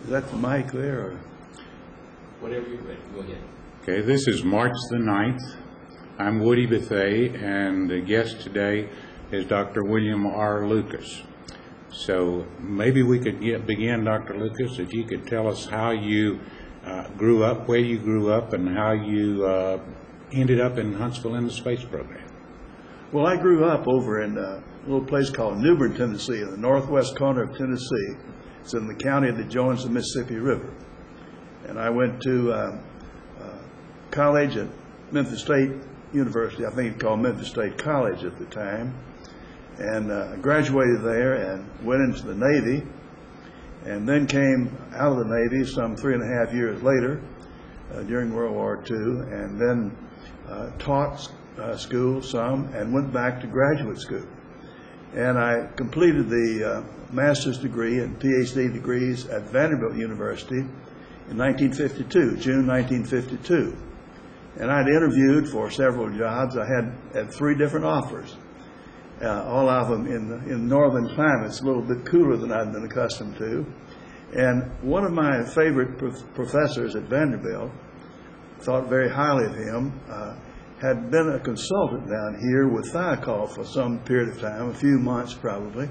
Is that the mic there? Or? Whatever you're ready, go ahead. Okay, this is March the 9th. I'm Woody Bethay, and the guest today is Dr. William R. Lucas. So maybe we could begin, Dr. Lucas, if you could tell us how you grew up, where you grew up, and how you ended up in Huntsville in the space program. Well, I grew up over in a little place called New Bern, Tennessee, in the northwest corner of Tennessee. It's in the county that joins the Mississippi River. And I went to college at Memphis State University. I think it was called Memphis State College at the time. And I graduated there and went into the Navy, and then came out of the Navy some 3.5 years later during World War II, and then taught school some and went back to graduate school. And I completed the master's degree and PhD degrees at Vanderbilt University in 1952, June 1952. And I'd interviewed for several jobs. I had 3 different offers. All of them in northern climates, a little bit cooler than I'd been accustomed to. And one of my favorite professors at Vanderbilt, thought very highly of him, had been a consultant down here with Thiokol for some period of time, a few months probably.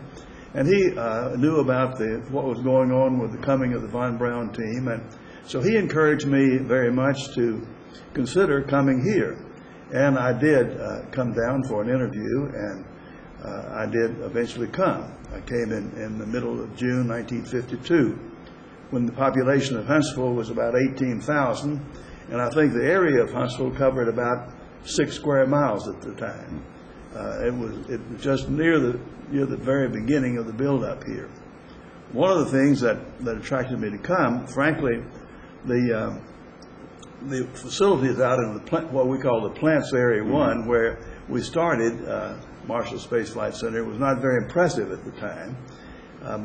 And he knew about what was going on with the coming of the Von Braun team. And so he encouraged me very much to consider coming here. And I did come down for an interview, and I did eventually come. I came in the middle of June 1952, when the population of Huntsville was about 18,000, and I think the area of Huntsville covered about 6 square miles at the time. It was just near the very beginning of the build-up here. One of the things that attracted me to come, frankly, the facilities out in what we call the Plants Area 1, where we started Marshall Space Flight Center, was not very impressive at the time,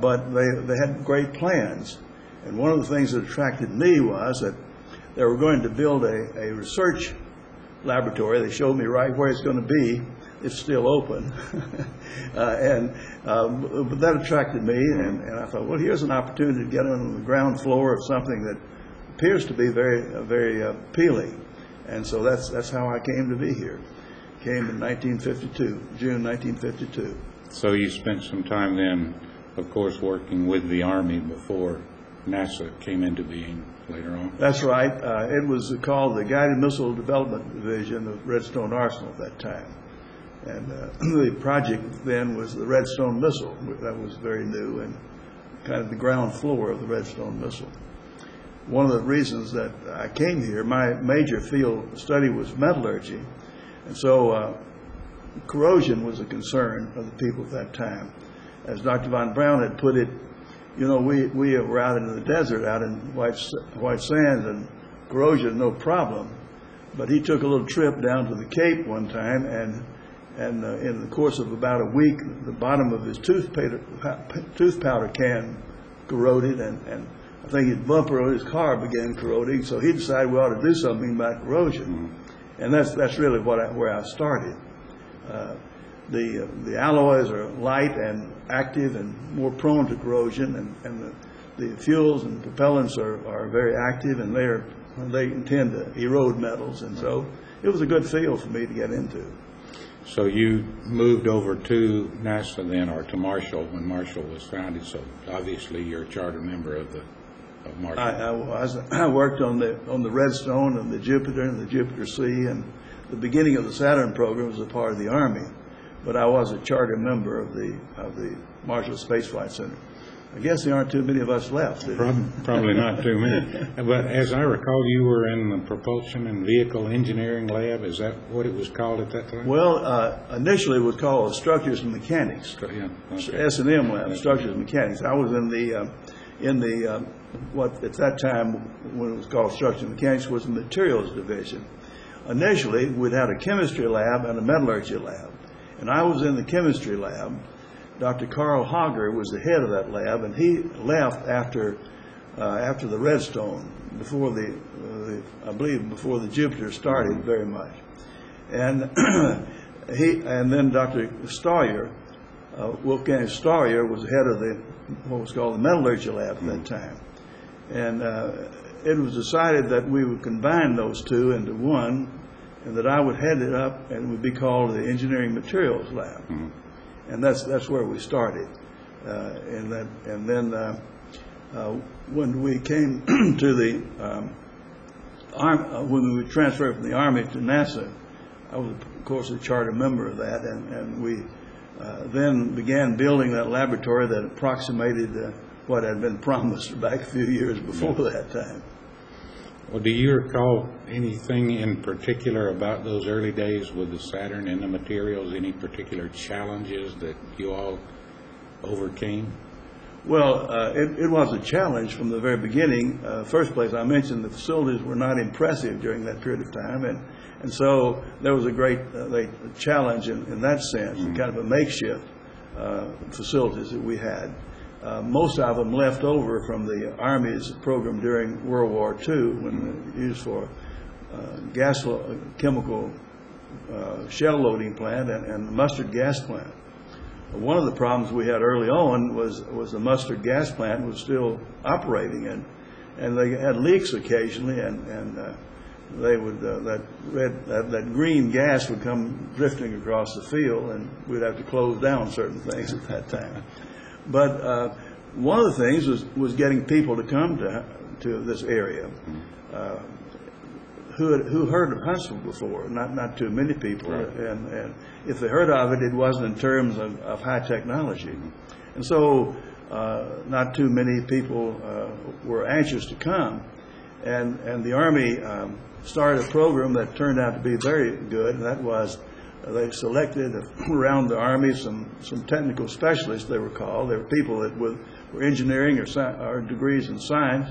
but they had great plans. And one of the things that attracted me was that they were going to build a research laboratory. They showed me right where it's going to be. It's still open. But that attracted me, and I thought, well, here's an opportunity to get on the ground floor of something that appears to be very appealing. And so that's how I came to be here. Came in 1952, June 1952. So you spent some time then, of course, working with the Army before NASA came into being later on? That's right. It was called the Guided Missile Development Division of Redstone Arsenal at that time. And the project then was the Redstone missile. That was very new and kind of the ground floor of the Redstone missile. One of the reasons that I came here, my major field study was metallurgy. And so corrosion was a concern of the people at that time. As Dr. Von Braun had put it, you know, we were out in the desert, out in white sands, and corrosion, no problem. But he took a little trip down to the Cape one time, and in the course of about a week, the bottom of his tooth powder can corroded, and I think his bumper of his car began corroding, so he decided we ought to do something about corrosion. And that's really where I started. The alloys are light and active and more prone to corrosion, and the fuels and propellants are very active, and they tend to erode metals, and so it was a good field for me to get into. So you moved over to NASA then, or to Marshall when Marshall was founded, so obviously you're a charter member of Marshall. I worked on the Redstone and the Jupiter and the Jupiter C, and the beginning of the Saturn program was a part of the Army, but I was a charter member of the Marshall Space Flight Center. I guess there aren't too many of us left. Probably not too many. But as I recall, you were in the Propulsion and Vehicle Engineering Lab. Is that what it was called at that time? Well, initially it was called Structures and Mechanics. Yeah, okay. S&M Lab, Structures and Mechanics. I was in the what at that time, when it was called Structures and Mechanics, was the Materials Division. Initially, we'd had a chemistry lab and a metallurgy lab. And I was in the chemistry lab. Dr. Carl Hager was the head of that lab, and he left after the Redstone, I believe before the Jupiter started very much. And then Dr. Stawyer, Wolfgang Stawyer, was the head of what was called the metallurgy lab at that time. And it was decided that we would combine those two into one, and that I would head it up, and it would be called the Engineering Materials Lab. And that's where we started. And then when we came to the when we transferred from the Army to NASA, I was, of course, a charter member of that, and we then began building that laboratory that approximated what had been promised back a few years before that time. Well, do you recall anything in particular about those early days with the Saturn and the materials, any particular challenges that you all overcame? Well, it was a challenge from the very beginning. First place, I mentioned the facilities were not impressive during that period of time, and so there was a great challenge in that sense, kind of a makeshift facilities that we had. Most of them left over from the Army's program during World War II, when they used for chemical shell loading plant and mustard gas plant. One of the problems we had early on was the mustard gas plant was still operating, and they had leaks occasionally, and they would that green gas would come drifting across the field, and we'd have to close down certain things at that time. But one of the things was getting people to come to this area who heard of Huntsville before. Not too many people, right. And if they heard of it, it wasn't in terms of high technology, and so not too many people were anxious to come, and the Army started a program that turned out to be very good, and that was they selected around the Army some technical specialists, they were called. They were people that were engineering or degrees in science,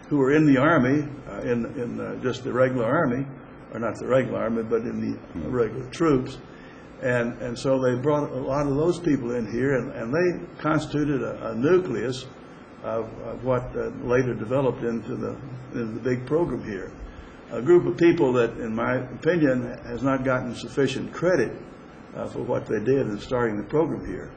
who were in the Army, in just the regular Army, or not the regular Army, but in the regular troops. And so they brought a lot of those people in here, and they constituted a nucleus of what later developed into the big program here. A group of people that, in my opinion, has not gotten sufficient credit for what they did in starting the program here.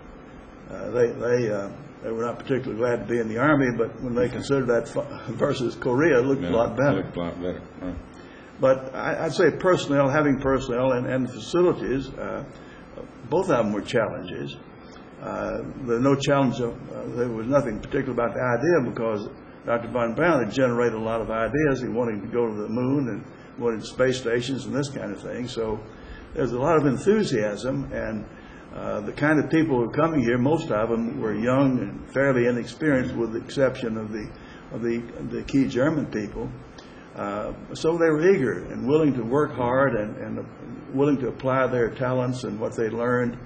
They were not particularly glad to be in the Army, but when they considered that versus Korea, it looked a lot better. Looked a lot better. Right. But I'd say having personnel and facilities, both of them were challenges. There was nothing particular about the idea, because Dr. Von Braun had generated a lot of ideas. He wanted to go to the moon and wanted space stations and this kind of thing. So there's a lot of enthusiasm, and the kind of people who are coming here, most of them were young and fairly inexperienced, with the exception of the key German people. So they were eager and willing to work hard and willing to apply their talents and what they learned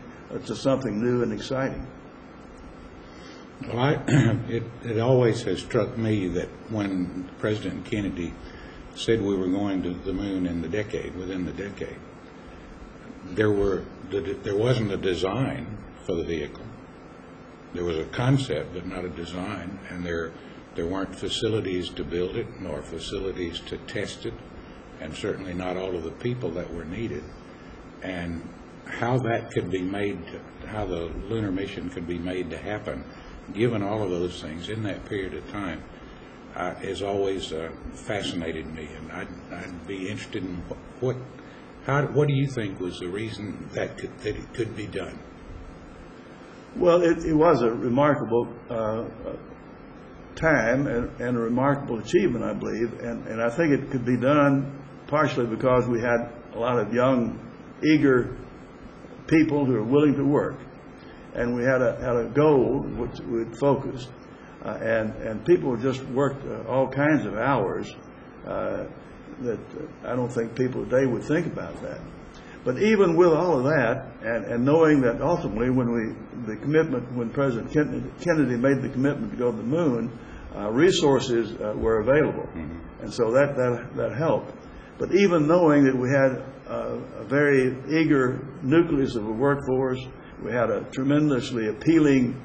to something new and exciting. Well, it always has struck me that when President Kennedy said we were going to the moon within the decade, there wasn't a design for the vehicle. There was a concept, but not a design, and there weren't facilities to build it, nor facilities to test it, and certainly not all of the people that were needed. And how that could be made, how the lunar mission could be made to happen, given all of those things in that period of time, has always fascinated me. And I'd be interested in what do you think was the reason that it could be done? Well, it was a remarkable time and a remarkable achievement, I believe, and I think it could be done partially because we had a lot of young, eager people who are willing to work, and we had a goal which we had focused, and people just worked all kinds of hours that I don't think people today would think about that. But even with all of that, and knowing that ultimately when President Kennedy made the commitment to go to the moon, resources were available, and so that helped. But even knowing that we had a very eager nucleus of a workforce, we had a tremendously appealing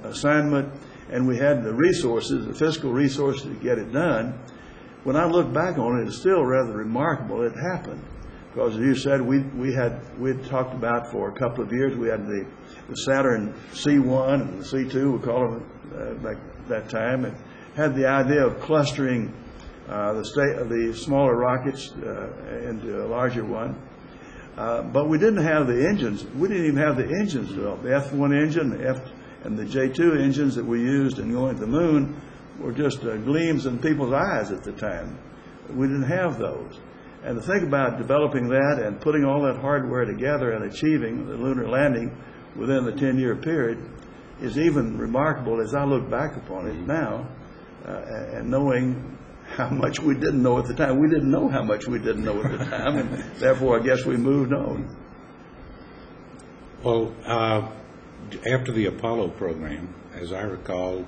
assignment, and we had the resources, the fiscal resources to get it done. When I look back on it, it's still rather remarkable it happened. Because as you said, we'd talked about for a couple of years, we had the Saturn C1 and the C2, we call them back that time, had the idea of clustering the smaller rockets into a larger one. But we didn't have the engines. We didn't even have the engines developed. The F-1 engine, and the J-2 engines that we used in going to the moon were just gleams in people's eyes at the time. We didn't have those. And to think about developing that and putting all that hardware together and achieving the lunar landing within the 10-year period is even remarkable as I look back upon it now, and knowing how much we didn't know at the time. We didn't know how much we didn't know at the time, and therefore I guess we moved on. Well, after the Apollo program, as I recall,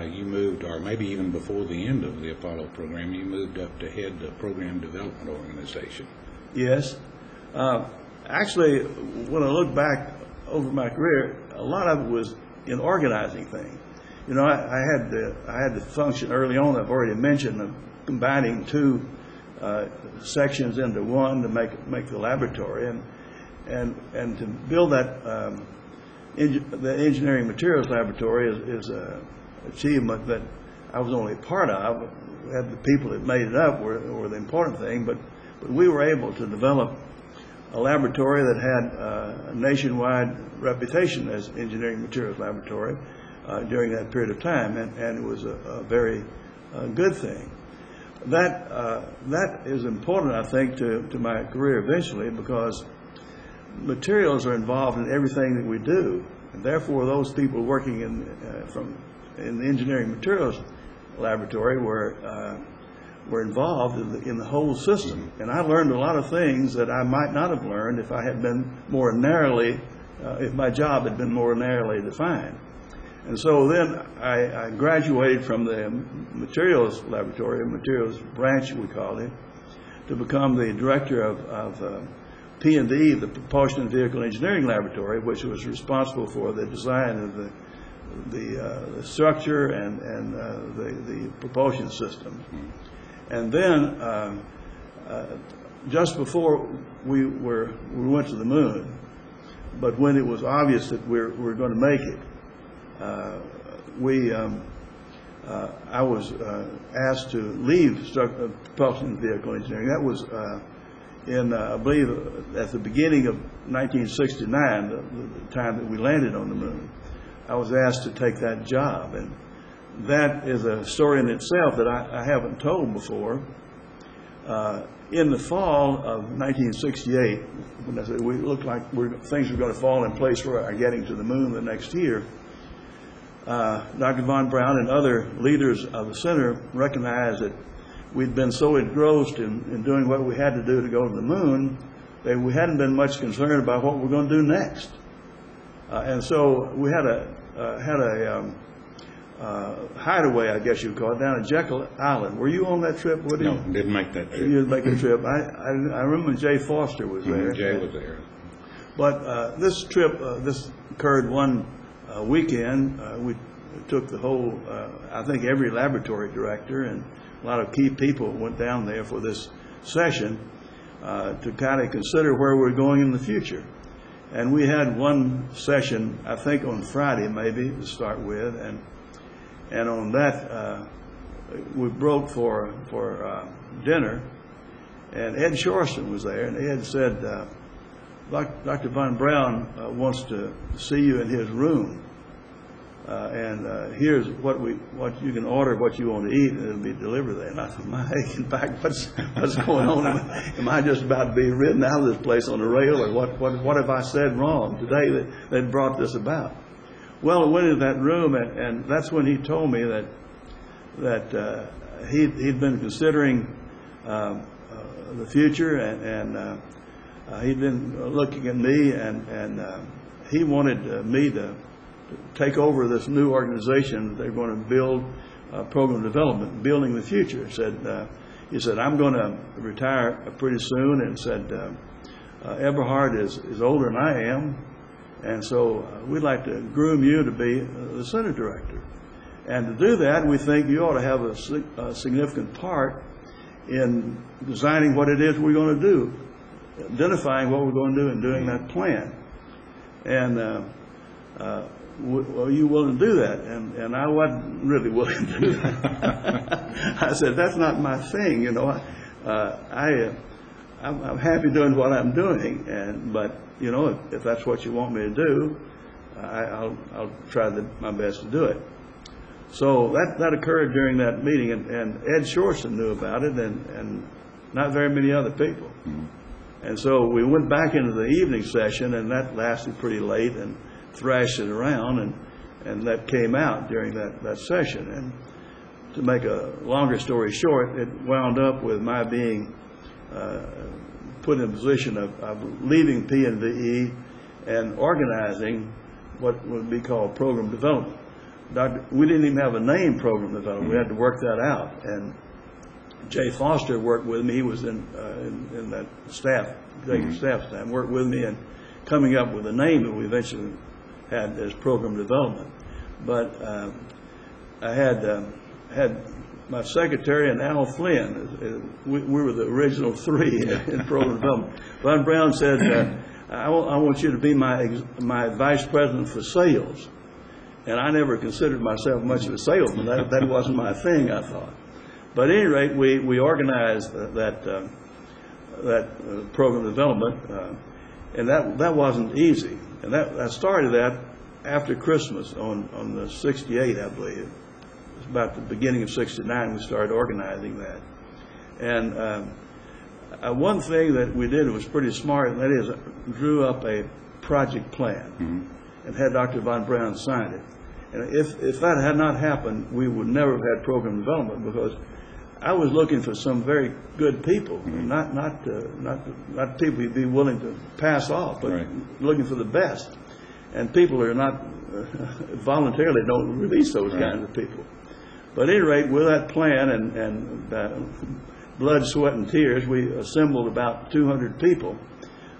you moved, or maybe even before the end of the Apollo program, you moved up to head the Program Development Organization. Yes. Actually, when I look back over my career, a lot of it was in organizing things. You know, I had the function early on, I've already mentioned, of combining two sections into one to make the laboratory, and to build that the engineering materials laboratory is an achievement that I was only part of. Had the people that made it up were the important thing, but we were able to develop a laboratory that had a nationwide reputation as engineering materials laboratory during that period of time, and it was a very good thing. That is important, I think, to my career eventually, because materials are involved in everything that we do, and therefore those people working in the engineering materials laboratory were involved in the whole system. And I learned a lot of things that I might not have learned if I had been more narrowly, if my job had been more narrowly defined. And so then I graduated from the materials laboratory, materials branch we called it, to become the director of P&D, the Propulsion and Vehicle Engineering Laboratory, which was responsible for the design of the structure and the propulsion system. And then just before we went to the moon, but when it was obvious that we were going to make it, I was asked to leave propulsion and vehicle engineering. That was I believe, at the beginning of 1969, the time that we landed on the moon. I was asked to take that job, and that is a story in itself that I haven't told before. In the fall of 1968, when I said we looked like things were going to fall in place for our getting to the moon the next year, Dr. von Braun and other leaders of the center recognized that we'd been so engrossed in doing what we had to do to go to the moon that we hadn't been much concerned about what we're going to do next. And so we had a hideaway, I guess you'd call it, down at Jekyll Island. Were you on that trip, Woody? No, didn't make that trip. You didn't make the trip. I remember Jay Foster was there. Jay was there. But this trip, this occurred one weekend. We took the whole, I think every laboratory director and a lot of key people went down there for this session to kind of consider where we're going in the future. And we had one session, I think on Friday maybe, to start with, and on that we broke for dinner, and Ed Shorston was there, and Ed said, Dr. von Braun wants to see you in his room, and here's what you can order, what you want to eat, and it'll be delivered there. And I thought, my aching back, what's going on? Am I just about to be ridden out of this place on a rail, or what have I said wrong today that brought this about? Well, I went into that room, and that's when he told me that he'd been considering the future, and he'd been looking at me, and he wanted me to take over this new organization that they're going to build, program development, building the future. He said, I'm going to retire pretty soon, and said, Eberhard is older than I am, and so we'd like to groom you to be the center director. And to do that, we think you ought to have a significant part in designing what it is we're going to do, identifying what we're going to do and doing that plan. And are you willing to do that? And I wasn't really willing to do that. I said, that's not my thing, you know. I'm happy doing what I'm doing, but you know, if that's what you want me to do, I'll try my best to do it. So that occurred during that meeting, and Ed Shorson knew about it, and not very many other people. Mm-hmm. And so we went back into the evening session, and that lasted pretty late, and thrashed it around, and that came out during that session. And to make a longer story short, it wound up with my being put in a position of leaving P&VE and organizing what would be called program development. We didn't even have a name, program development. We had to work that out. And Jay Foster worked with me. He was in that staff, executive staff time, worked with me in coming up with a name that we eventually had as program development. But I had my secretary and Al Flynn. We were the original three in program development. Von Braun said, I want you to be my vice president for sales. And I never considered myself much of a salesman. That wasn't my thing, I thought. But at any rate, we organized that program development, and that wasn't easy. And I started that after Christmas on the 68, I believe. It was about the beginning of 69 we started organizing that. And one thing that we did was pretty smart, and that is drew up a project plan and had Dr. Von Braun sign it. And if that had not happened, we would never have had program development, because I was looking for some very good people, not people you'd be willing to pass off, but looking for the best. And people are not voluntarily don't release those kinds of people. But at any rate, with that plan and blood, sweat, and tears, we assembled about 200 people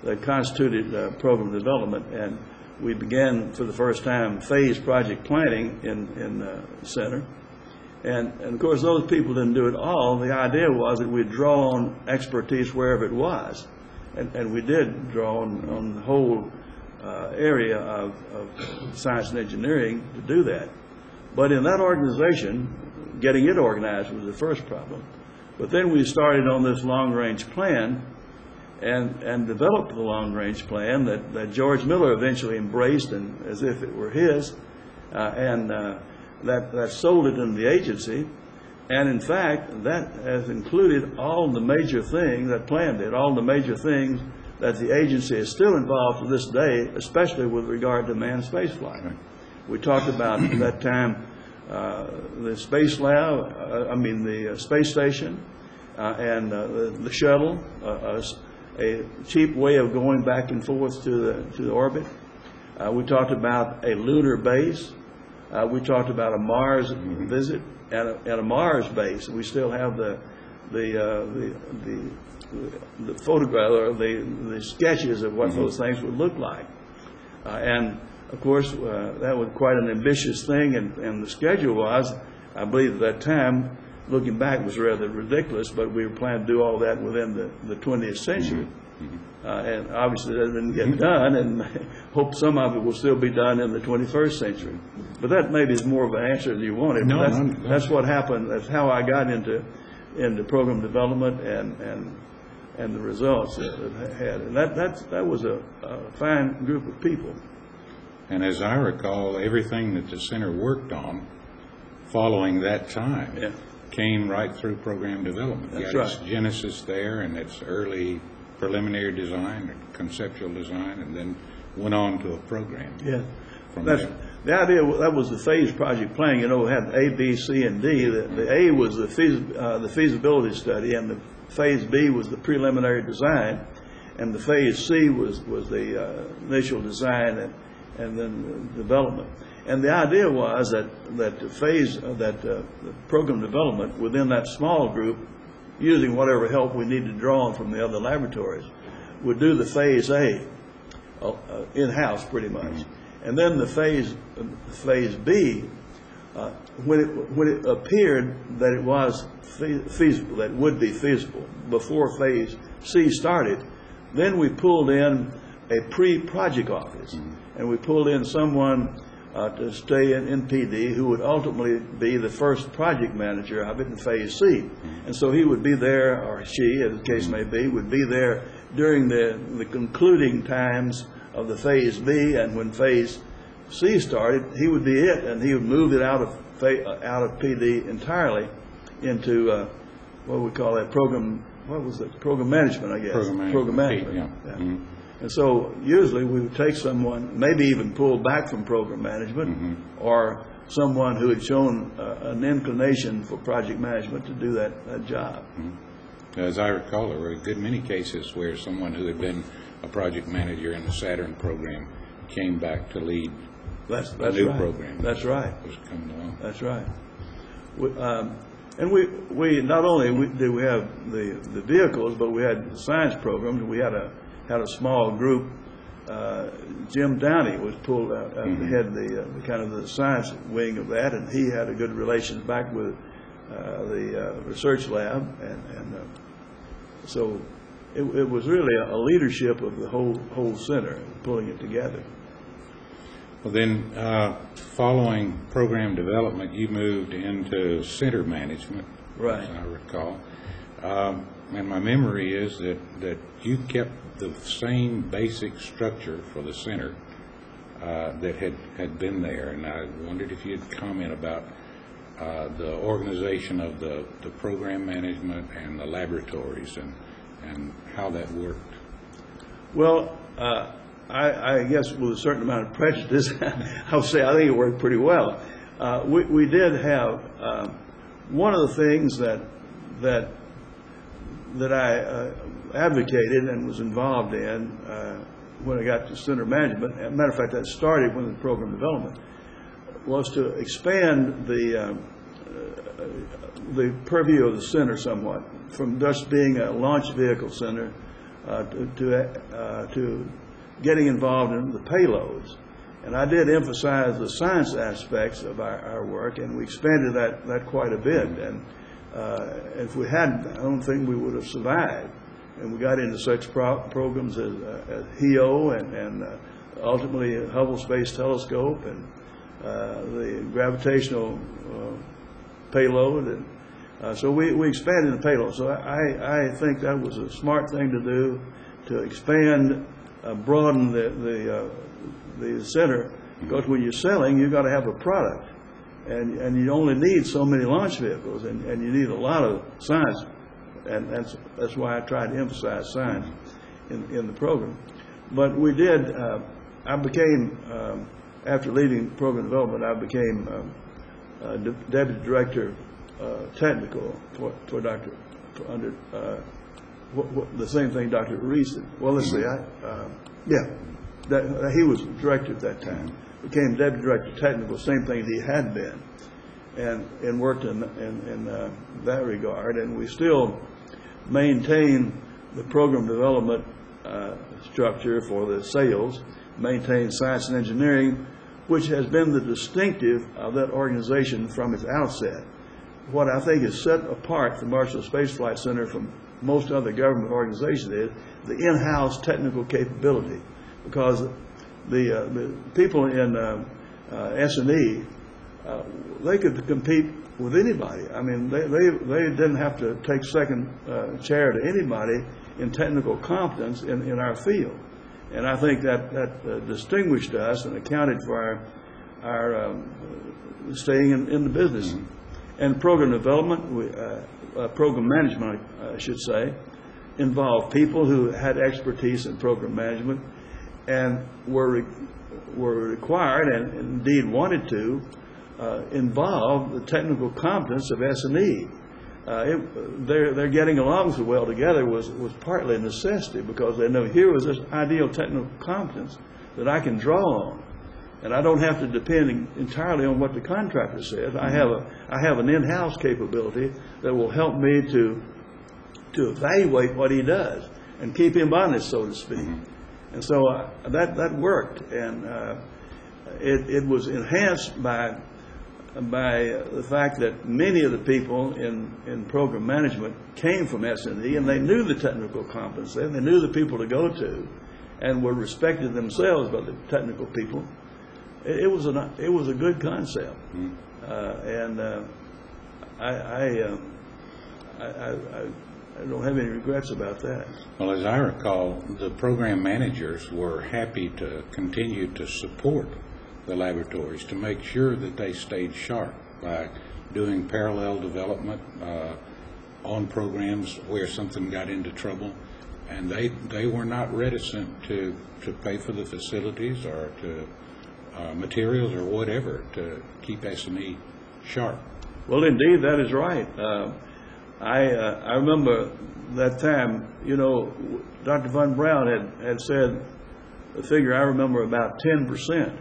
that constituted program development, and we began for the first time phase project planning in the center. And of course, those people didn't do it all. The idea was that we'd draw on expertise wherever it was. And we did draw on the whole area of science and engineering to do that. But in that organization, getting it organized was the first problem. But then we started on this long-range plan and developed the long-range plan that George Miller eventually embraced and as if it were his, and that sold it in the agency. And in fact, that has included all the major things, that plan did, all the major things that the agency is still involved to this day, especially with regard to manned spaceflight. Right. We talked about at that time the space lab, the space station, and the shuttle, a cheap way of going back and forth to the orbit. We talked about a lunar base. We talked about a Mars visit and a Mars base. We still have the photograph or the sketches of what those things would look like. And of course, that was quite an ambitious thing, and the schedule was, I believe at that time, looking back, was rather ridiculous, but we were planning to do all that within the 20th century. And obviously that didn't get done, and hope some of it will still be done in the 21st century. But that maybe is more of an answer than you wanted. No, that's what happened. That's how I got into program development and the results that it had. And that was a fine group of people. And as I recall, everything that the center worked on following that time came right through program development. That's got its genesis there, and its early preliminary design, or conceptual design, and then went on to a program. Yeah, the idea. That was the phase project planning. You know, it had A, B, C, and D. The A was the feasibility study, and the phase B was the preliminary design, and the phase C was the initial design and then development. And the idea was that the program development within that small group, using whatever help we needed to draw on from the other laboratories, would do the phase A in-house pretty much. And then the phase B, when it appeared that it was feasible, that it would be feasible before phase C started, then we pulled in a pre-project office, and we pulled in someone to stay in PD, who would ultimately be the first project manager of it in Phase C. And so he would be there, or she, as the case may be, would be there during the concluding times of the Phase B, and when Phase C started, he would be it, and he would move it out of PD entirely into what we call that program. What was it? Program management, I guess. Program management. Yeah. And so usually we would take someone, maybe even pull back from program management, or someone who had shown an inclination for project management to do that job. As I recall, there were a good many cases where someone who had been a project manager in the Saturn program came back to lead a new program. That's right. Was coming along. That's right. And we not only did we have the vehicles, but we had the science programs. We had a small group. Jim Downey was pulled out to head the kind of the science wing of that, and he had a good relations back with the research lab, and so it was really a leadership of the whole center, pulling it together. Well, then, following program development, you moved into center management, right? As I recall, and my memory is that you kept the same basic structure for the center that had been there, and I wondered if you'd comment about the organization of the program management and the laboratories and how that worked. Well, I guess with a certain amount of prejudice, I would say I think it worked pretty well. We did have one of the things that I advocated and was involved in when I got to center management. As a matter of fact, that started with the program development, was to expand the purview of the center somewhat, from just being a launch vehicle center to getting involved in the payloads. And I did emphasize the science aspects of our work, and we expanded that quite a bit. And if we hadn't, I don't think we would have survived. And we got into such programs as HEO and ultimately Hubble Space Telescope and the gravitational payload. And so we expanded the payload. So I think that was a smart thing to do, to expand, broaden the center, because when you're selling, you've got to have a product, and you only need so many launch vehicles, and you need a lot of science, and that's why I tried to emphasize science in the program. But we did. I became after leaving program development, I became deputy director technical for Dr. under the same thing Dr. Reese did. Well, let's see. He was director at that time. Became deputy director technical, same thing he had been, and worked in that regard. And we still maintain the program development structure for the sales, maintain science and engineering, which has been the distinctive of that organization from its outset. What I think is set apart the Marshall Space Flight Center from most other government organizations is the in-house technical capability, because the people in S&E, they could compete with anybody. I mean, they didn't have to take second chair to anybody in technical competence in our field. And I think that distinguished us and accounted for our staying in the business. And program development, program management, I should say, involved people who had expertise in program management and were required and indeed wanted to involve the technical competence of S&E. They're getting along so well together was partly a necessity, because they know here was this ideal technical competence that I can draw on, and I don't have to depend entirely on what the contractor says. I have an in-house capability that will help me to evaluate what he does and keep him honest, so to speak. And so that worked, and it was enhanced by the fact that many of the people in program management came from S&E, and they knew the technical competence, and they knew the people to go to, and were respected themselves by the technical people. it was a good concept, and I don't have any regrets about that. Well, as I recall, the program managers were happy to continue to support the laboratories to make sure that they stayed sharp by doing parallel development on programs where something got into trouble, and they were not reticent to pay for the facilities or to materials or whatever to keep S&E sharp. Well, indeed, that is right. I remember that time, you know, Dr. Von Braun had said the figure I remember about 10%.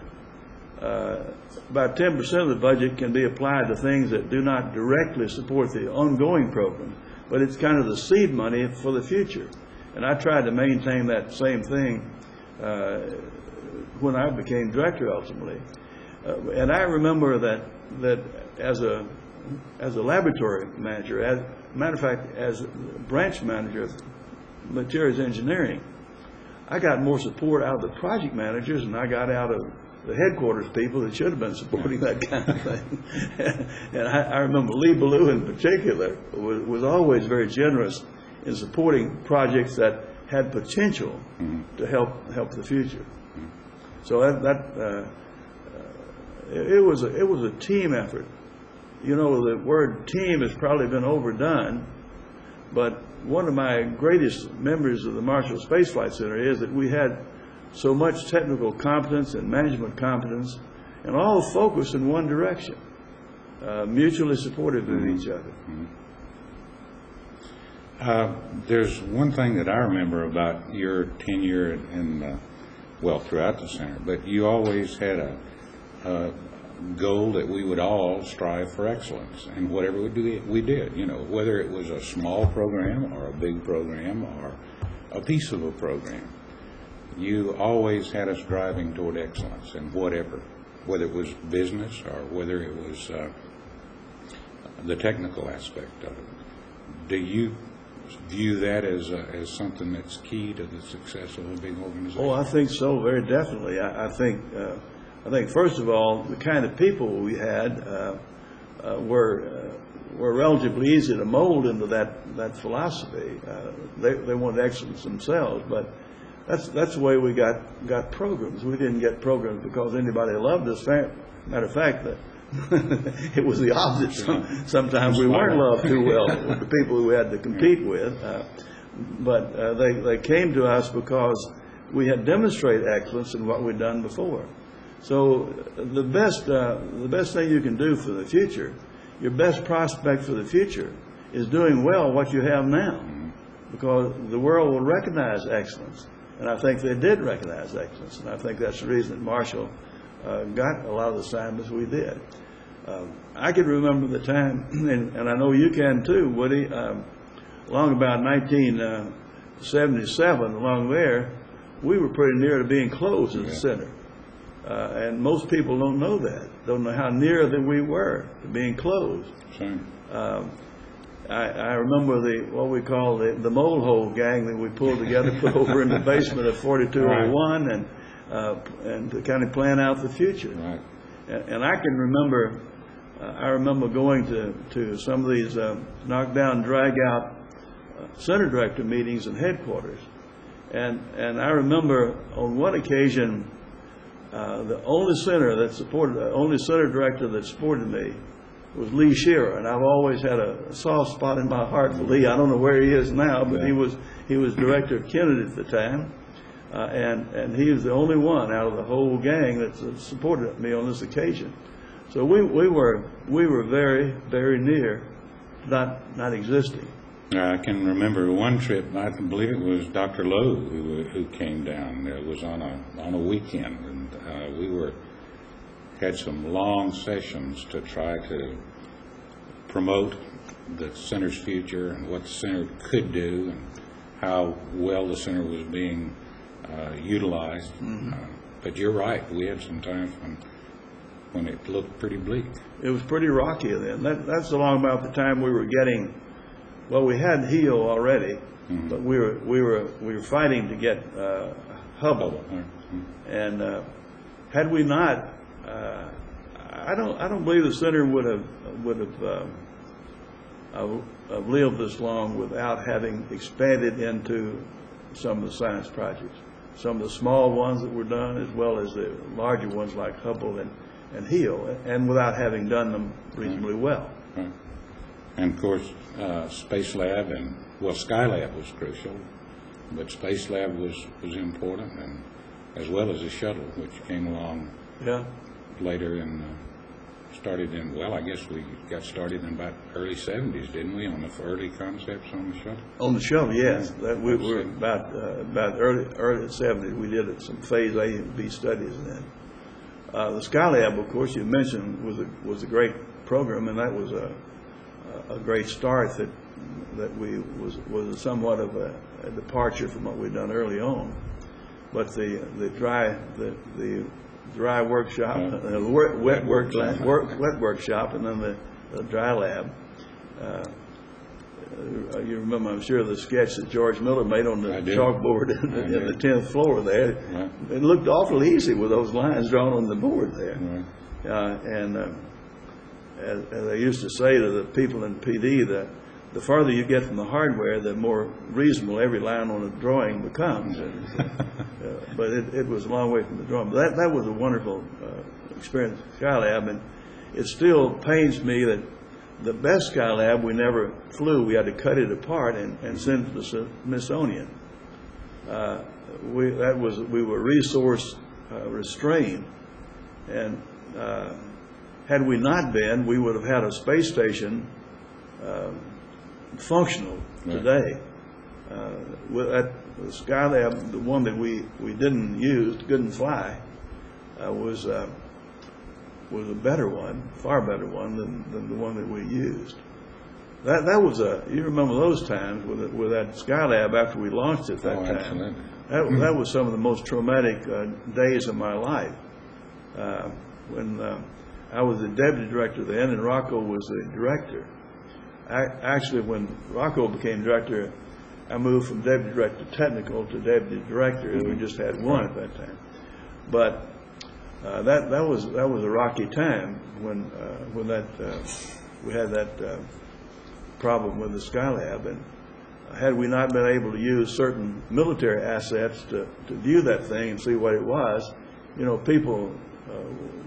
About 10% of the budget can be applied to things that do not directly support the ongoing program, but it's kind of the seed money for the future. And I tried to maintain that same thing when I became director ultimately. And I remember that as a laboratory manager, as a matter of fact, as branch manager of materials engineering, I got more support out of the project managers than I got out of the headquarters people that should have been supporting that kind of thing. And I remember Lee Ballou in particular was always very generous in supporting projects that had potential to help the future. So it was a team effort. You know, the word team has probably been overdone, but one of my greatest memories of the Marshall Space Flight Center is that we had so much technical competence and management competence, and all focused in one direction, mutually supportive of each other. There's one thing that I remember about your tenure throughout the center, but you always had a goal that we would all strive for excellence in whatever we did, you know, whether it was a small program or a big program or a piece of a program. You always had us driving toward excellence in whatever, whether it was business or whether it was the technical aspect of it. Do you view that as something that's key to the success of a big organization? Oh, I think so, very definitely. I think first of all, the kind of people we had were relatively easy to mold into that philosophy. They wanted excellence themselves, but that's the way we got programs. We didn't get programs because anybody loved us. Matter of fact, it was the opposite. Sometimes we weren't loved too well with the people who we had to compete with, but they came to us because we had demonstrated excellence in what we'd done before. So the best thing you can do for the future, your best prospect for the future, is doing well what you have now, because the world will recognize excellence. And I think they did recognize excellence, and I think that's the reason that Marshall got a lot of the assignments we did. I can remember the time, and I know you can too, Woody, along about 1977, along there, we were pretty near to being closed as a center. And most people don't know that, don't know how near that we were to being closed. Same. I remember what we call the mole hole gang that we pulled together, put over in the basement of 4201, right, and to kind of plan out the future. Right. And I can remember, going to some of these knockdown, drag out center director meetings and headquarters, and I remember on one occasion, the only center director that supported me was Lee Shearer, and I've always had a soft spot in my heart for Lee. I don't know where he is now, but he was director of Kennedy at the time, and he was the only one out of the whole gang that supported me on this occasion. So we were very, very near not existing. I can remember one trip. I believe it was Dr. Lowe who came down. It was on a weekend, and we had some long sessions to try to promote the center's future and what the center could do and how well the center was being utilized. But you're right. We had some times when it looked pretty bleak. It was pretty rocky then. That's along about the time we were getting. Well, we had HEO already, but we were fighting to get Hubble, and had we not I don't believe the center would have lived this long without having expanded into some of the science projects, some of the small ones that were done, as well as the larger ones like Hubble and Hill, and without having done them reasonably well. Right. And of course, Space Lab and Skylab was crucial, but Space Lab was important, and as well as the shuttle, which came along later and started in, well, I guess we got started in about early 70s, didn't we, on the early concepts on the shuttle? On the shuttle, yes. That we were about early 70s. We did some phase A and B studies then. The Skylab, of course, you mentioned was a great program, and that was a great start that was somewhat of a departure from what we'd done early on. But the dry workshop, wet workshop, and then the dry lab. You remember, I'm sure, the sketch that George Miller made on the chalkboard in the 10th floor there. Right. It looked awful easy with those lines drawn on the board there. Right. As I used to say to the people in PD, that the farther you get from the hardware, the more reasonable every line on a drawing becomes. But it was a long way from the drawing. But that was a wonderful experience at Skylab, and it still pains me that the best Skylab we never flew. We had to cut it apart and send it to the Smithsonian. We were resource restrained, and had we not been, we would have had a space station functional today. At the Skylab, the one that we couldn't fly, was a better one, far better one than the one that we used. That was you remember those times with that Skylab after we launched it that time. Absolutely. That was some of the most traumatic days of my life. When I was the deputy director then, and Rocco was the director. Actually, when Rocco became director, I moved from deputy director technical to deputy director. We just had one at that time. But that was a rocky time when we had that problem with the Skylab, and had we not been able to use certain military assets to view that thing and see what it was, people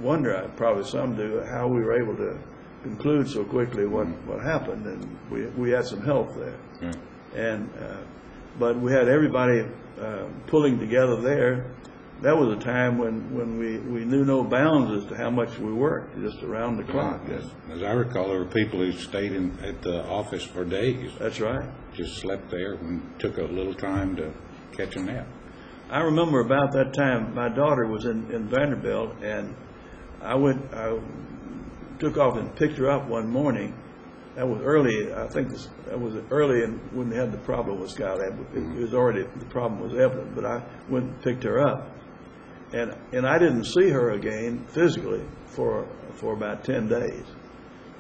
wonder, probably some do, how we were able to conclude so quickly what happened, and we had some help there. And but we had everybody pulling together there. That was a time when we knew no bounds as to how much we worked, just around the clock. As I recall, there were people who stayed at the office for days. That's right. Just slept there and took a little time to catch a nap. I remember about that time, my daughter was in Vanderbilt, and I took off and picked her up one morning. That was early. I think that was early when they had the problem with Skylab. It was already, the problem was evident, but I went and picked her up. And I didn't see her again physically for about 10 days,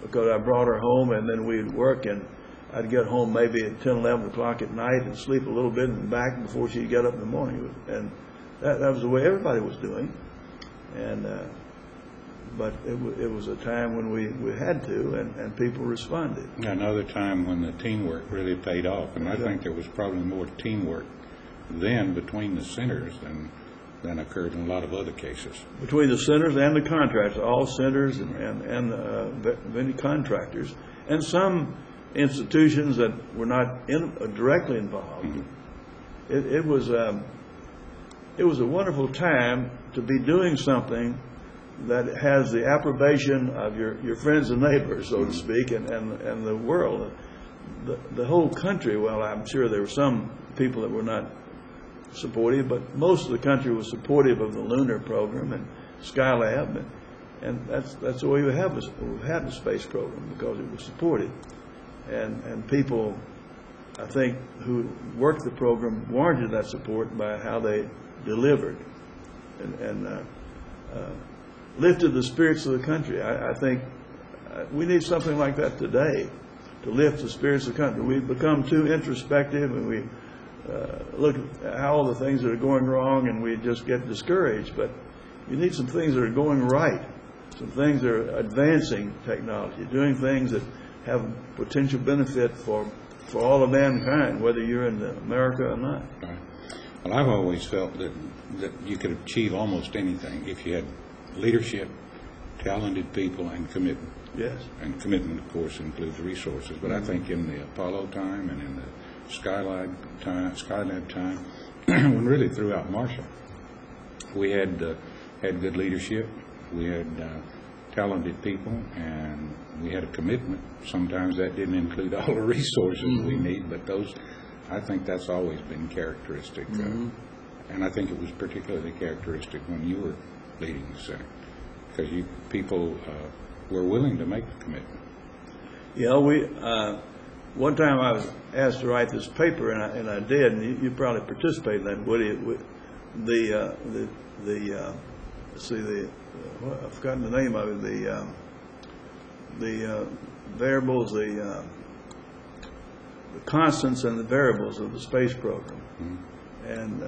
because I brought her home, and then we'd work, and I'd get home maybe at 10, 11 o'clock at night and sleep a little bit and back before she'd get up in the morning. And that was the way everybody was doing. And but it was a time when we had to, and people responded. Another time when the teamwork really paid off, and I think there was probably more teamwork then between the centers than occurred in a lot of other cases. Between the centers and the contractors, all centers and many contractors, and some institutions that were not directly involved. Mm-hmm. It was a wonderful time to be doing something that has the approbation of your friends and neighbors, so to speak, and the world. The whole country, well, I'm sure there were some people that were not supportive, but most of the country was supportive of the lunar program and Skylab, and that's the way we had the space program, because it was supported. And people, I think, who worked the program warranted that support by how they delivered and lifted the spirits of the country. I think we need something like that today to lift the spirits of the country. We've become too introspective, and we look at all the things that are going wrong, and we just get discouraged. But You need some things that are going right, some things that are advancing technology, doing things that have potential benefit for all of mankind, whether you're in America or not. Right. Well, I've always felt that you could achieve almost anything if you had leadership, talented people, and commitment. Yes. And commitment, of course, includes resources. But I think in the Apollo time and in the Skylab time, when really throughout Marshall, we had good leadership, we had talented people, and we had a commitment. Sometimes that didn't include all the resources we need, but I think that's always been characteristic. And I think it was particularly characteristic when you were leading the center, because people were willing to make the commitment. Yeah, one time I was asked to write this paper, and I did, and you probably participated in that, Woody. I've forgotten the name of it. The variables, the constants and the variables of the space program. And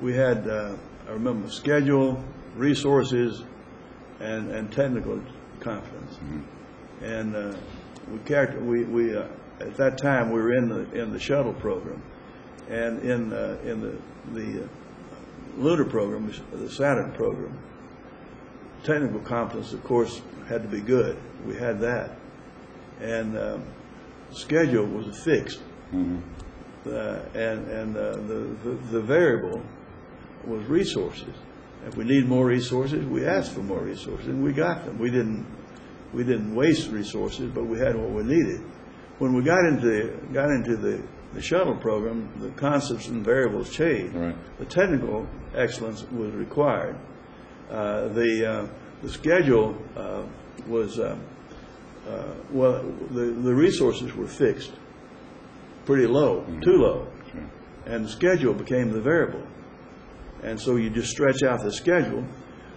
we had, I remember, schedule, resources, and technical competence. And we at that time we were in the shuttle program, and in the lunar program, the Saturn program. Technical competence, of course, had to be good. We had that, and the schedule was fixed, and the variable was resources. If we need more resources, we asked for more resources, and we got them. We didn't waste resources, but we had what we needed. When we got into the shuttle program, the concepts and variables changed. Right. The technical excellence was required. The schedule was the resources were fixed, pretty low, too low, and the schedule became the variable. And so you just stretch out the schedule,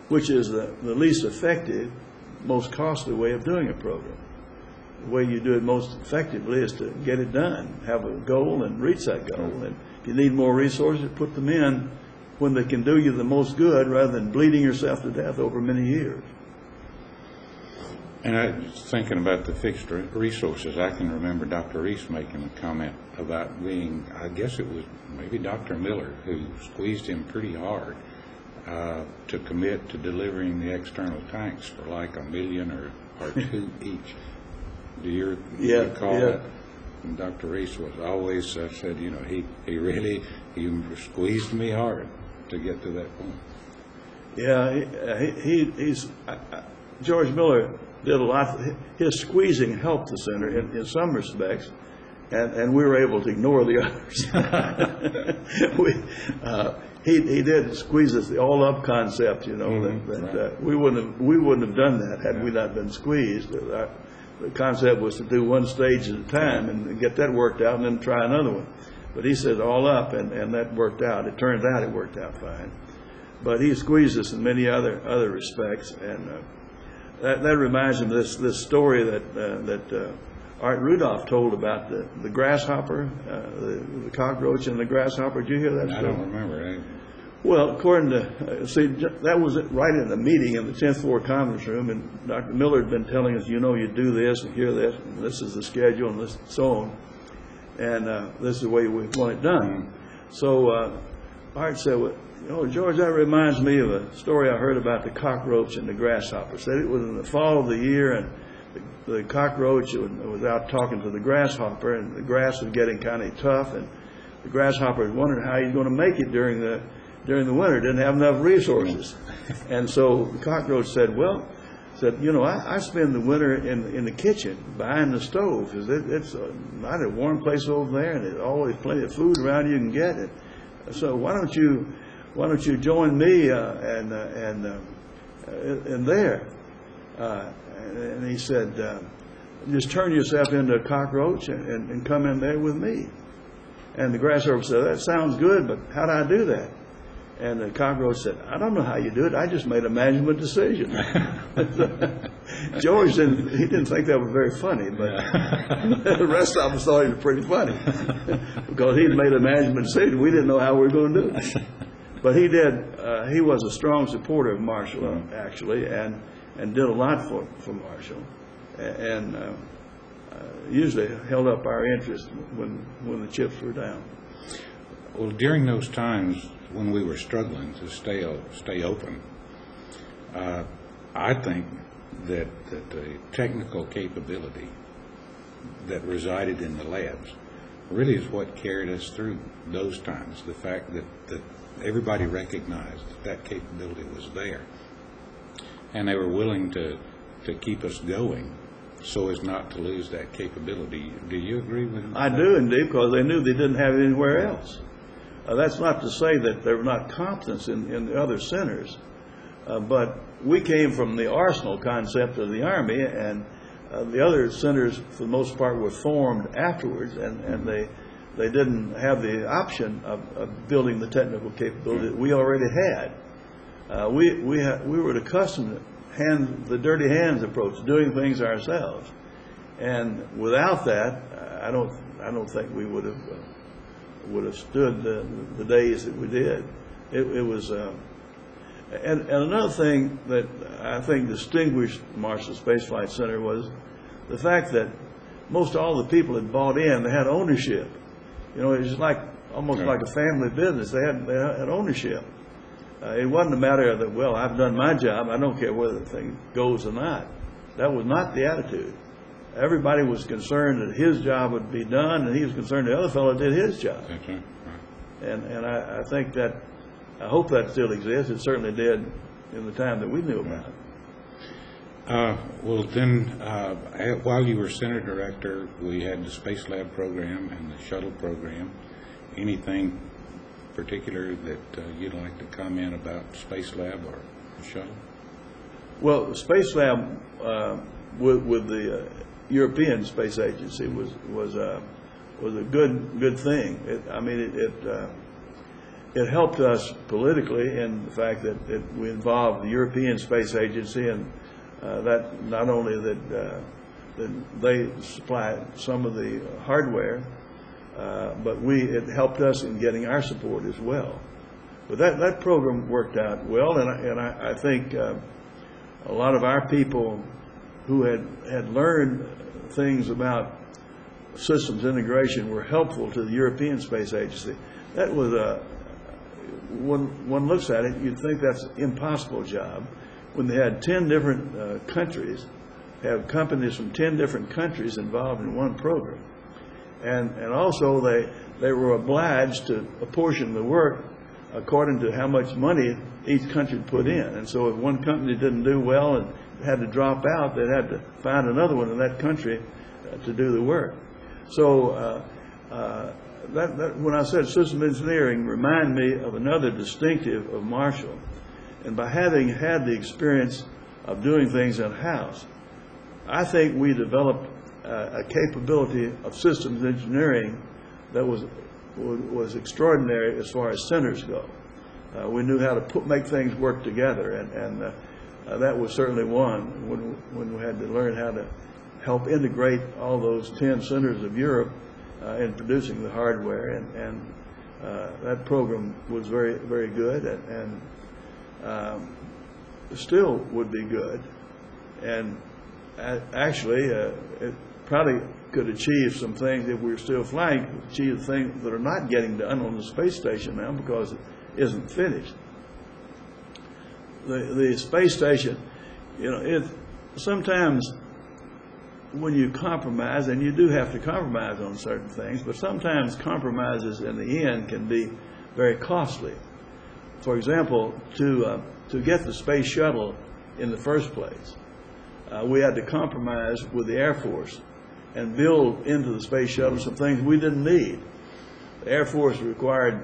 which is the least effective, most costly way of doing a program. The way you do it most effectively is to get it done, have a goal, and reach that goal. And if you need more resources, put them in when they can do you the most good, rather than bleeding yourself to death over many years. And I was thinking about the fixed resources. I can remember Dr. Reese making a comment about being, I guess it was maybe Dr. Miller, who squeezed him pretty hard to commit to delivering the external tanks for like $1 million or $2 each. Do you recall that? And Dr. Reese was always said, he really squeezed me hard to get to that point. Yeah, he's George Miller did a lot. His squeezing helped the center in some respects, and we were able to ignore the others. He did squeeze us, the all-up concept, that we wouldn't have done that had we not been squeezed. The concept was to do one stage at a time and get that worked out, and then try another one. But he said all up, and that worked out. It turned out it worked out fine. But he squeezed us in many other respects, and that reminds me of this story that Art Rudolph told about the grasshopper, the cockroach and the grasshopper. Did you hear that story? I don't remember. Well, according to, that was right in the meeting in the 10th floor conference room, and Dr. Miller had been telling us, you do this and hear this, and this is the schedule, and this, so on, and this is the way we want it done. So Art said, George, that reminds me of a story I heard about the cockroach and the grasshopper. Said it was in the fall of the year, and the cockroach was out talking to the grasshopper, and the grass was getting kind of tough, and the grasshopper was wondering how he's going to make it during the winter. Didn't have enough resources. And so the cockroach said, I spend the winter in the kitchen behind the stove, because it's not a warm place over there, and there's always plenty of food around you can get it. So why don't you join me in there? And he said, just turn yourself into a cockroach and come in there with me. And the grasshopper said, that sounds good, but how do I do that? And the cockroach said, I don't know how you do it. I just made a management decision. George didn't think that was very funny, but the rest of us thought it was pretty funny because he'd made a management decision. We didn't know how we were going to do it. But he did. He was a strong supporter of Marshall, actually, and did a lot for Marshall, and usually held up our interest when the chips were down. Well, during those times when we were struggling to stay open, I think that the technical capability that resided in the labs really is what carried us through those times. The fact that everybody recognized that capability was there, and they were willing to keep us going so as not to lose that capability. Do you agree with that? I do indeed, because they knew they didn't have it anywhere else. That's not to say that there were not competence in the other centers, but we came from the arsenal concept of the Army, and the other centers, for the most part, were formed afterwards, and they didn't have the option of building the technical capability that we already had. We were accustomed to the dirty hands approach, doing things ourselves, and without that, I don't think we would have stood the days that we did. It was. And another thing that I think distinguished Marshall Space Flight Center was the fact that most all the people that bought in, they had ownership. You know, it was almost like a family business. They had ownership. It wasn't a matter of that, well, I've done my job, I don't care whether the thing goes or not. That was not the attitude. Everybody was concerned that his job would be done, and he was concerned the other fellow did his job. Okay. And I think that, I hope that still exists. It certainly did in the time that we knew about it. Well, then, while you were Center Director, we had the Space Lab program and the shuttle program. Anything particular that you'd like to comment about Space Lab or the shuttle? Well, the Space Lab with the European Space Agency was a good thing. It helped us politically in the fact that we involved the European Space Agency, and that not only that they supplied some of the hardware, but it helped us in getting our support as well. But that program worked out well, and I think a lot of our people who had learned things about systems integration were helpful to the European Space Agency. That was when one looks at it, you'd think that's an impossible job. When they had 10 different countries, have companies from 10 different countries involved in one program. And also they were obliged to apportion the work according to how much money each country put in. And so if one company didn't do well and had to drop out, they'd have to find another one in that country to do the work. So that when I said system engineering, remind me of another distinctive of Marshall. And by having had the experience of doing things in-house, I think we developed a capability of systems engineering that was extraordinary as far as centers go. We knew how to make things work together, and that was certainly one when we had to learn how to help integrate all those 10 centers of Europe in producing the hardware, and that program was very, very good, and still would be good. And actually, it probably could achieve some things if we were still flying, achieve things that are not getting done on the space station now because it isn't finished. The space station, you know, sometimes when you compromise, and you do have to compromise on certain things, but sometimes compromises in the end can be very costly. For example, to get the space shuttle in the first place, we had to compromise with the Air Force and build into the space shuttle some things we didn't need. The Air Force required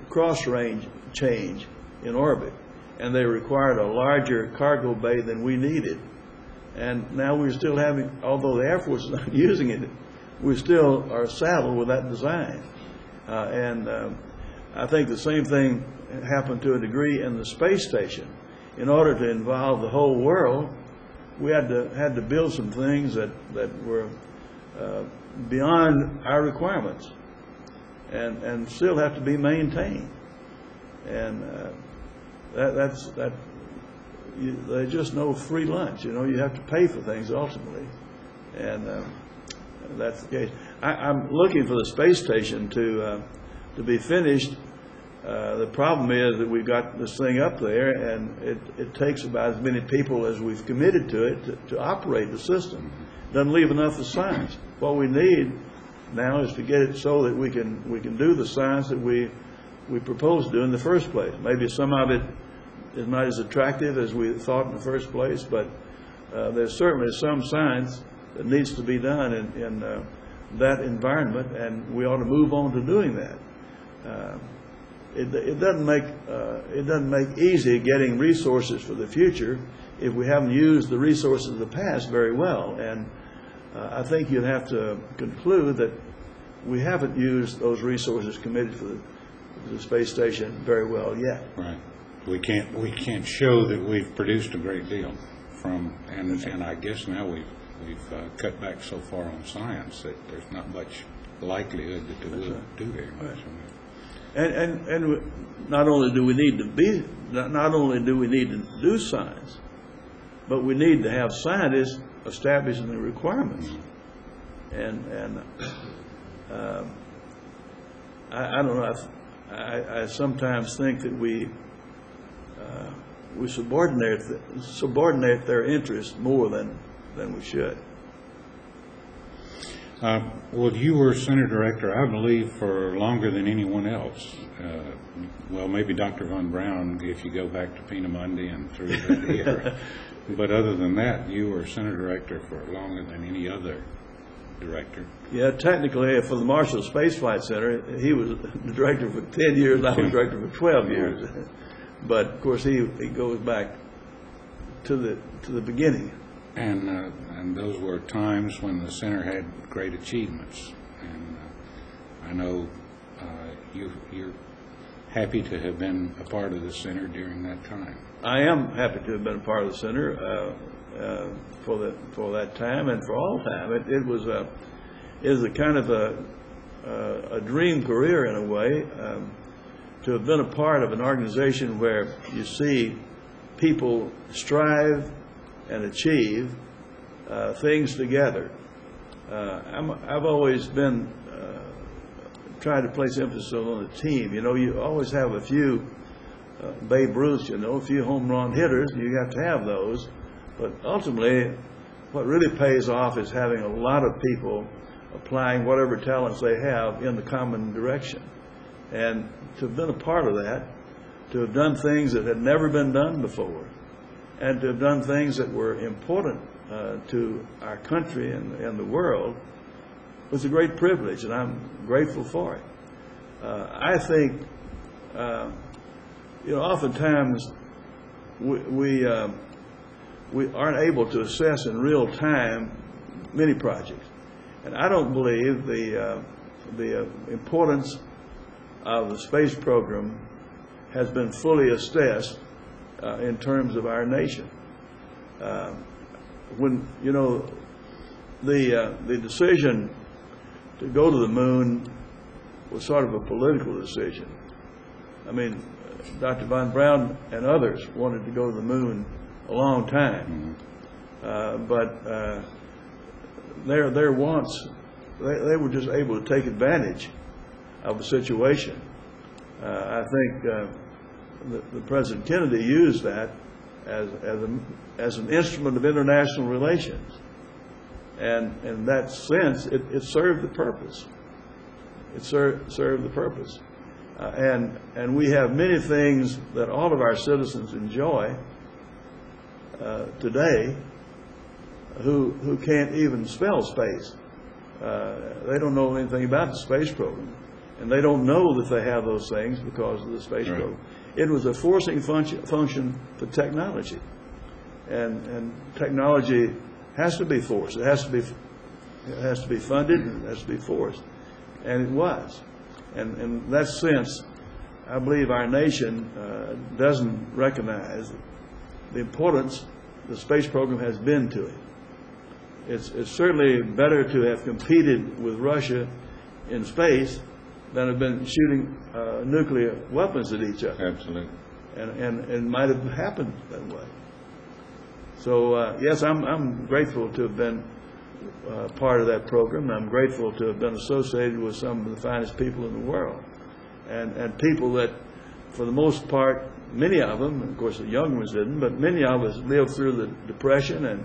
cross-range change in orbit, and they required a larger cargo bay than we needed. And now we're still having, although the Air Force is not using it, we still are saddled with that design. I think the same thing happened to a degree in the space station. In order to involve the whole world, we had to build some things that were beyond our requirements and still have to be maintained. and there's just no free lunch. You know, you have to pay for things ultimately, and that's the case. I'm looking for the space station to be finished. The problem is that we've got this thing up there, and it takes about as many people as we've committed to it to operate the system. Doesn't leave enough for science. What we need now is to get it so that we can do the science that we proposed to do in the first place. Maybe some of it is not as attractive as we thought in the first place, but there's certainly some science that needs to be done in that environment, and we ought to move on to doing that. It doesn't make easy getting resources for the future if we haven't used the resources of the past very well. And I think you'd have to conclude that we haven't used those resources committed for the space station very well yet. Right. We can't show that we've produced a great deal from, and I guess now we've cut back so far on science that there's not much likelihood that they will do very much. And not only do we need to do science, but we need to have scientists establishing the requirements. And I don't know. I sometimes think that we subordinate their interests more than we should. Well, you were center director, I believe, for longer than anyone else. Well, maybe Dr. Von Braun, if you go back to Peenemünde and through that era. But other than that, you were center director for longer than any other director. Yeah, technically, for the Marshall Space Flight Center, he was the director for 10 years. I was director for 12 years. But of course, he goes back to the beginning. And those were times when the center had great achievements. And I know you're happy to have been a part of the center during that time. I am happy to have been a part of the center for that time and for all time. It was a kind of a dream career in a way, to have been a part of an organization where you see people strive and achieve things together. I've always been tried to place emphasis on the team. You know, you always have a few Babe Ruths, you know, a few home run hitters. You have to have those. But ultimately, what really pays off is having a lot of people applying whatever talents they have in the common direction. And to have been a part of that, to have done things that had never been done before, and to have done things that were important to our country and the world, was a great privilege, and I'm grateful for it. I think, you know, oftentimes we aren't able to assess in real time many projects, and I don't believe the importance of the space program has been fully assessed in terms of our nation. When, you know, the decision to go to the moon was sort of a political decision. I mean, Dr. Von Braun and others wanted to go to the moon a long time, but their wants, they were just able to take advantage of the situation. I think the President Kennedy used that as an instrument of international relations, and in that sense, it served the purpose. It served the purpose, and we have many things that all of our citizens enjoy today who can't even spell space. They don't know anything about the space program, and they don't know that they have those things because of the space program. It was a forcing function for technology, and technology has to be forced. It has to be funded, and it has to be forced, and it was. And in that sense, I believe our nation doesn't recognize the importance the space program has been to it. It's certainly better to have competed with Russia in space that have been shooting nuclear weapons at each other. Absolutely. And it might have happened that way. So yes, I'm grateful to have been part of that program. I'm grateful to have been associated with some of the finest people in the world, and people that, for the most part, many of them, of course the young ones didn't, but many of us lived through the Depression, and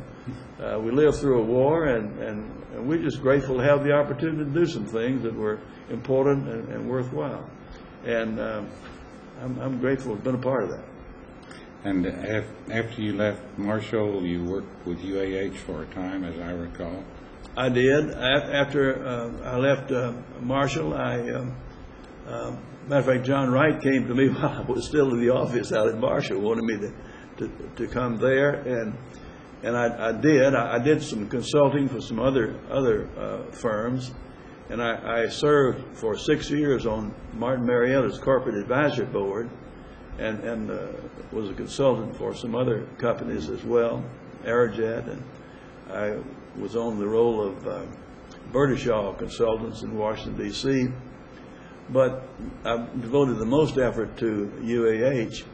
we lived through a war, and we're just grateful to have the opportunity to do some things that were important and worthwhile. And I'm grateful to have been a part of that. And after you left Marshall, you worked with UAH for a time, as I recall. I did. After I left Marshall, matter of fact, John Wright came to me while I was still in the office out at Marshall, wanted me to come there, and I did. I did some consulting for some other firms, and I served for 6 years on Martin Marietta's corporate advisory board, and was a consultant for some other companies as well, Aerojet, and I was on the role of Bertishaw Consultants in Washington, D.C., but I devoted the most effort to UAH.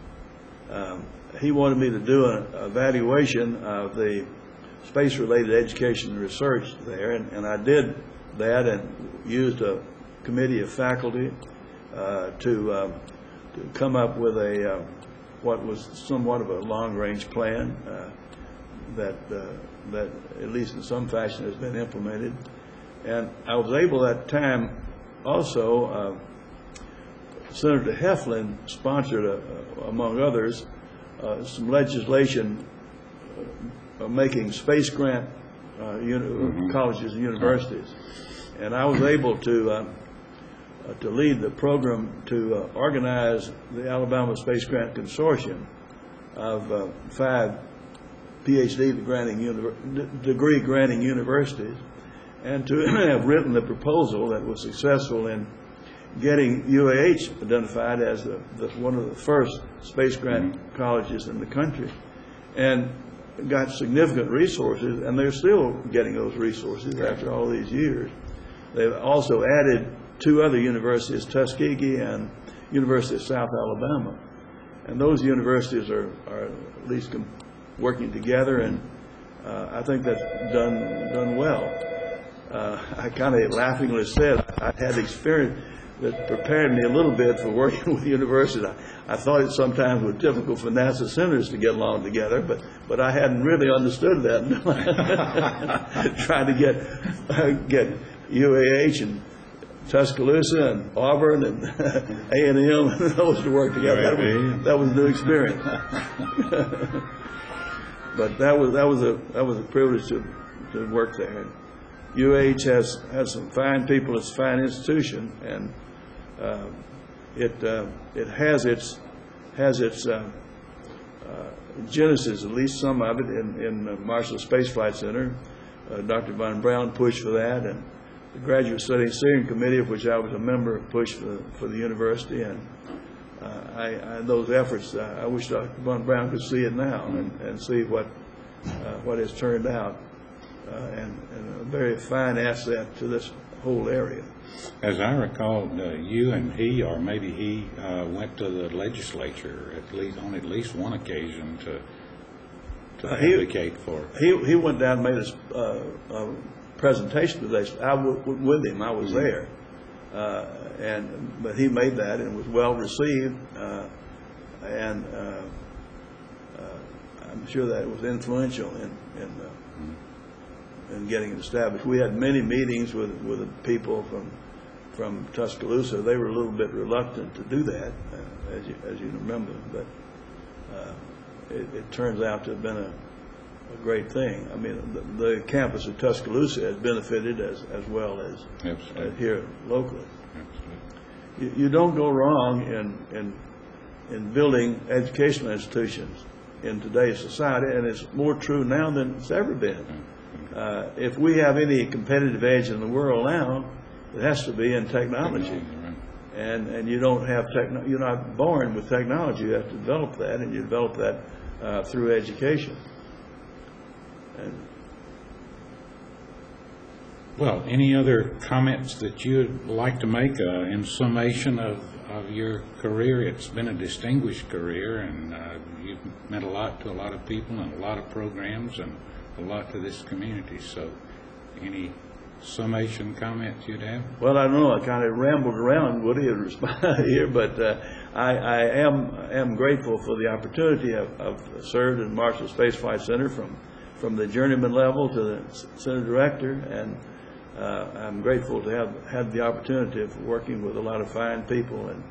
He wanted me to do an evaluation of the space-related education and research there, and I did that and used a committee of faculty to come up with what was somewhat of a long-range plan that at least in some fashion has been implemented. And I was able at that time also, Senator Heflin sponsored, among others, some legislation making space grant colleges and universities. And I was able to lead the program to organize the Alabama Space Grant Consortium of 5 degree granting universities, and to have written the proposal that was successful in getting UAH identified as one of the first space grant colleges in the country, and got significant resources, and they're still getting those resources after all these years. They've also added 2 other universities, Tuskegee and University of South Alabama, and those universities are at least working together, and I think that's done well. I kind of laughingly said I had experience that prepared me a little bit for working with universities. I thought it sometimes was difficult for NASA centers to get along together, but I hadn't really understood that until I tried to get UAH and Tuscaloosa and Auburn and A&M and those to work together. That was a new experience. But that was a privilege to work there. UAH has some fine people. It's a fine institution, and it has its genesis, at least some of it, in Marshall Space Flight Center. Dr. Von Braun pushed for that, and the Graduate Studies Steering Committee, of which I was a member, pushed for the university, and those efforts. I wish Dr. Von Braun could see it now and see what has turned out, and a very fine asset to this whole area. As I recall, you and he, or maybe he, went to the legislature on at least one occasion to advocate for. He went down and made a presentation to this. I went with him. I was there, but he made that and was well received, and I'm sure that it was influential in getting it established. We had many meetings with the people from Tuscaloosa. They were a little bit reluctant to do that, as you remember, but it turns out to have been a great thing. I mean, the campus of Tuscaloosa has benefited as well as here locally. Absolutely. You don't go wrong in building educational institutions in today's society, and it's more true now than it's ever been. If we have any competitive edge in the world now, it has to be in technology. And you don't have you're not born with technology. You have to develop that, and you develop that through education. And Well, any other comments that you'd like to make in summation of your career? It's been a distinguished career, and you've meant a lot to a lot of people and a lot of programs and a lot to this community. So any summation comments you'd have? Well, I don't know, I kind of rambled around, Woody, and responded here, but I am grateful for the opportunity. I've served in Marshall Space Flight Center from the journeyman level to the center director, and I'm grateful to have had the opportunity of working with a lot of fine people, and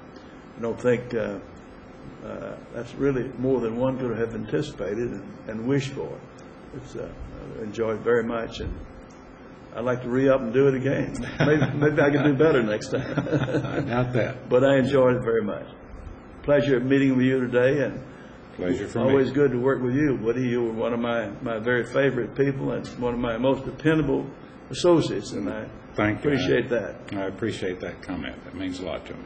I don't think that's really more than one could have anticipated and wished for. It's enjoyed very much, and I'd like to re-up and do it again. Maybe I can do better next time. I doubt that. But I enjoyed it very much. Pleasure meeting with you today, and Pleasure for always me. good to work with you, Woody. You were one of my very favorite people and one of my most dependable associates, and I Thank you. appreciate that. I appreciate that comment. That means a lot to me.